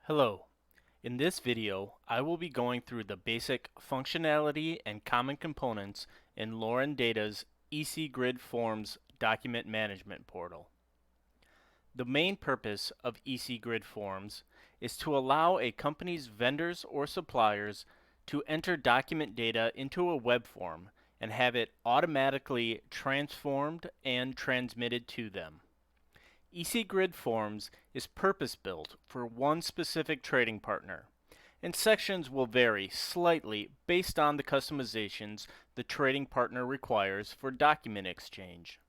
Hello. In this video, I will be going through the basic functionality and common components in Lauren Data's ECGrid Forms document management portal. The main purpose of ECGrid Forms is to allow a company's vendors or suppliers to enter document data into a web form and have it automatically transformed and transmitted to them. ECGrid Forms is purpose-built for one specific trading partner, and sections will vary slightly based on the customizations the trading partner requires for document exchange.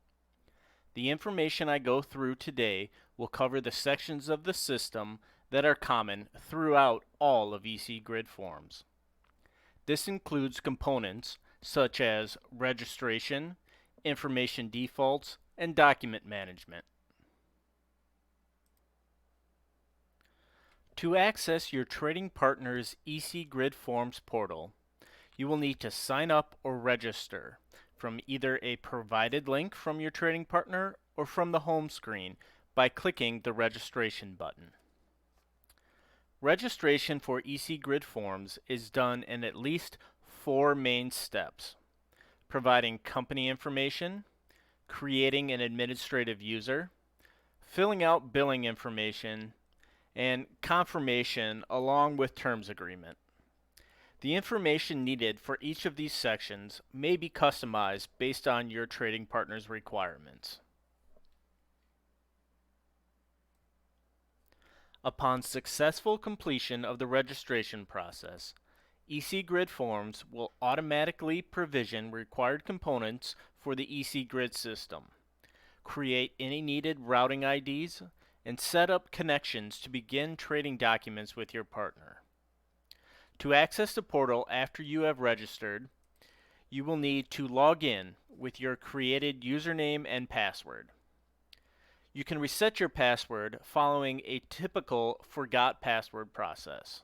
The information I go through today will cover the sections of the system that are common throughout all of ECGrid Forms. This includes components such as registration, information defaults, and document management. To access your trading partner's ECGrid Forms portal, you will need to sign up or register from either a provided link from your trading partner or from the home screen by clicking the registration button. Registration for ECGrid Forms is done in at least 4 main steps: providing company information, creating an administrative user, filling out billing information, and confirmation along with terms agreement. The information needed for each of these sections may be customized based on your trading partner's requirements. Upon successful completion of the registration process, ECGrid Forms will automatically provision required components for the ECGrid system, create any needed routing IDs, and set up connections to begin trading documents with your partner. To access the portal after you have registered, you will need to log in with your created username and password. You can reset your password following a typical forgot password process.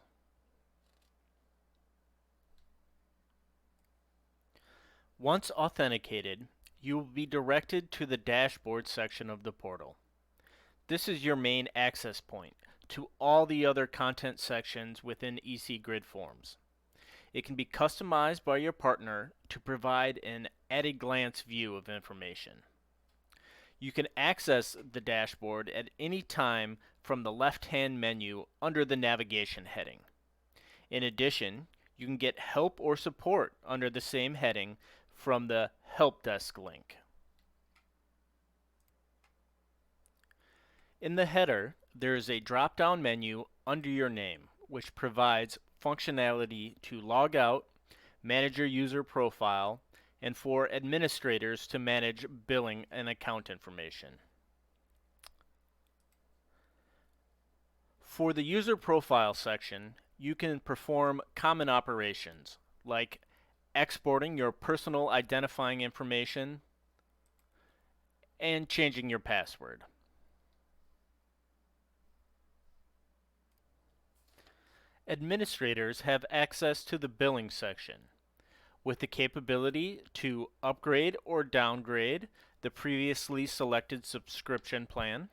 Once authenticated, you will be directed to the dashboard section of the portal. This is your main access point to all the other content sections within ECGrid Forms. It can be customized by your partner to provide an at-a-glance view of information. You can access the dashboard at any time from the left-hand menu under the navigation heading. In addition, you can get help or support under the same heading from the Help Desk link. In the header, there is a drop-down menu under your name, which provides functionality to log out, manage your user profile, and for administrators to manage billing and account information. For the user profile section, you can perform common operations like exporting your personal identifying information and changing your password. Administrators have access to the billing section with the capability to upgrade or downgrade the previously selected subscription plan,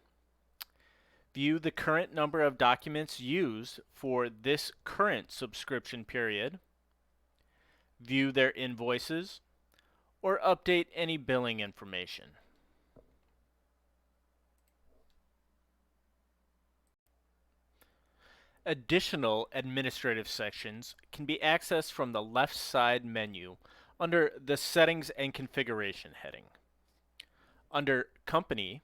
view the current number of documents used for this current subscription period, view their invoices, or update any billing information. Additional administrative sections can be accessed from the left side menu under the Settings and Configuration heading. Under Company,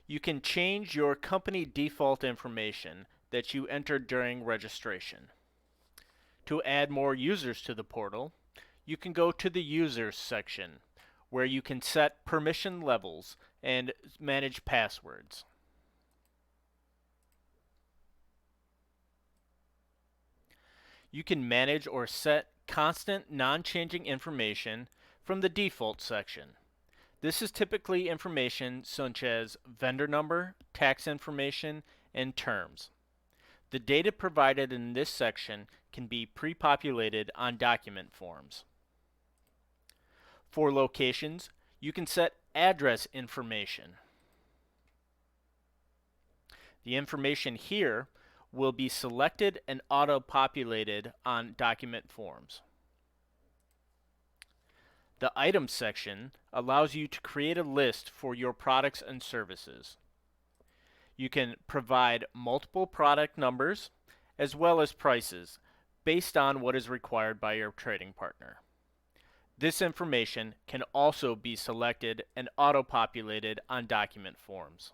you can change your company default information that you entered during registration. To add more users to the portal, you can go to the Users section, where you can set permission levels and manage passwords. You can manage or set constant non-changing information from the default section. This is typically information such as vendor number, tax information, and terms. The data provided in this section can be pre-populated on document forms. For locations, you can set address information. The information here will be selected and auto-populated on document forms. The Items section allows you to create a list for your products and services. You can provide multiple product numbers as well as prices based on what is required by your trading partner. This information can also be selected and auto-populated on document forms.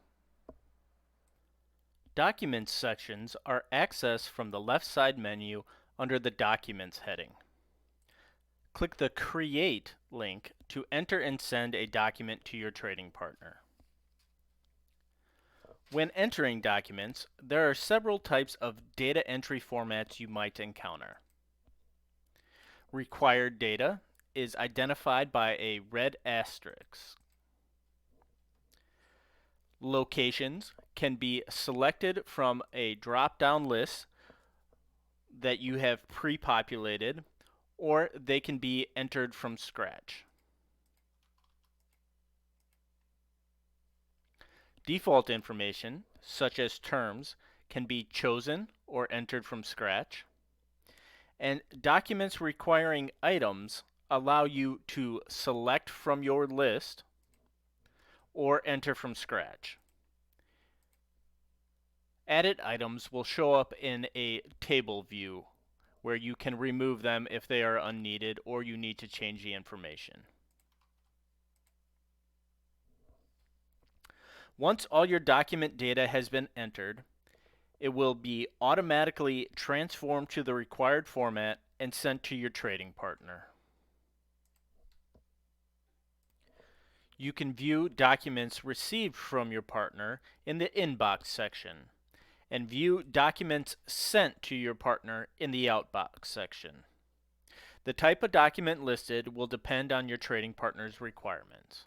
Documents sections are accessed from the left side menu under the Documents heading. Click the Create link to enter and send a document to your trading partner. When entering documents, there are several types of data entry formats you might encounter. Required data is identified by a red asterisk. Locations can be selected from a drop-down list that you have pre-populated, or they can be entered from scratch. Default information, such as terms, can be chosen or entered from scratch. And documents requiring items allow you to select from your list or enter from scratch. Added items will show up in a table view where you can remove them if they are unneeded or you need to change the information. Once all your document data has been entered, it will be automatically transformed to the required format and sent to your trading partner. You can view documents received from your partner in the Inbox section, and view documents sent to your partner in the Outbox section. The type of document listed will depend on your trading partner's requirements.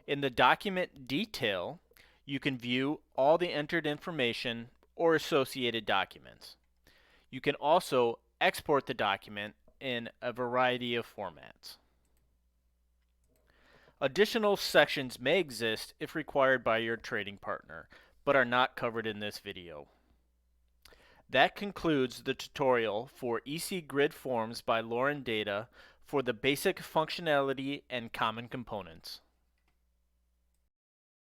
In the document detail, you can view all the entered information or associated documents. You can also export the document in a variety of formats. Additional sections may exist if required by your trading partner, but are not covered in this video. That concludes the tutorial for ECGrid Forms by Lauren Data for the basic functionality and common components.